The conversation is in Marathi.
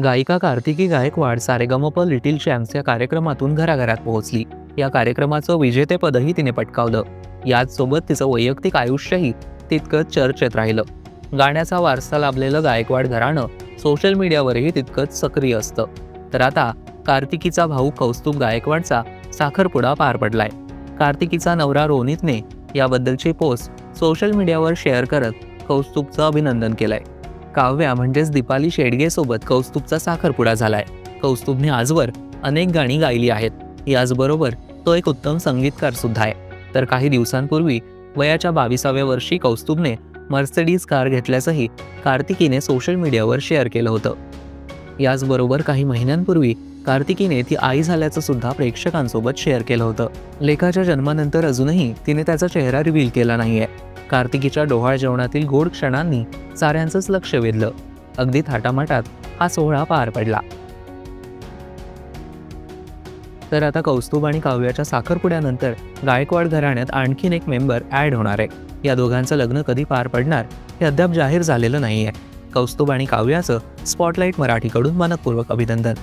गायिका कार्तिकी गायकवाड सारेगमप लिटिल चॅम्प्स या कार्यक्रमातून घराघरात पोहोचली। या कार्यक्रमाचं विजेतेपदही तिने पटकावलं। याच सोबत तिचं वैयक्तिक आयुष्यही तितकंच चर्चेत राहिलं। गाण्याचा वारसा लाभलेलं गायकवाड घराणं सोशल मीडियावरही तितकंच सक्रिय असतं। तर आता कार्तिकीचा भाऊ कौस्तुभ गायकवाडचा साखरपुडा पार पडलाय। कार्तिकीचा नवरा रोनितने याबद्दलची पोस्ट सोशल मीडियावर शेअर करत कौस्तुभचं अभिनंदन केलंय। काव्या म्हणजेच दीपाली शेडगे सोबत कौस्तुभचा साखरपुडा झालाय। कौस्तुभने आजवर अनेक गाणी गायली आहेत। याचबरोबर तो एक उत्तम संगीतकार सुद्धा आहे। तर काही दिवसांपूर्वी वयाच्या 22व्या वर्षी कौस्तुभने मर्सिडीज कार घेतल्याचंही कार्तिकीने सोशल मीडियावर शेअर केलं होतं। याचबरोबर काही महिन्यांपूर्वी कार्तिकीने ती आई झाल्याचं सुद्धा प्रेक्षकांसोबत शेअर केलं होतं। लेखाच्या जन्मानंतर अजूनही तिने त्याचा चेहरा रिव्हील केला नाहीये। कार्तिकीच्या डोहाळ जेवणातील गोड क्षणांनी साऱ्यांचंच लक्ष वेधलं। अगदी थाटामाटात हा सोहळा पार पडला। तर आता कौस्तुभ आणि काव्याच्या साखरपुड्यानंतर गायकवाड घराण्यात आणखीन एक मेंबर ॲड होणार आहे। या दोघांचं लग्न कधी पार पडणार हे अद्याप जाहीर झालेलं नाहीये। कौस्तुभ आणि काव्याचं स्पॉटलाईट मराठीकडून मनपूर्वक अभिनंदन।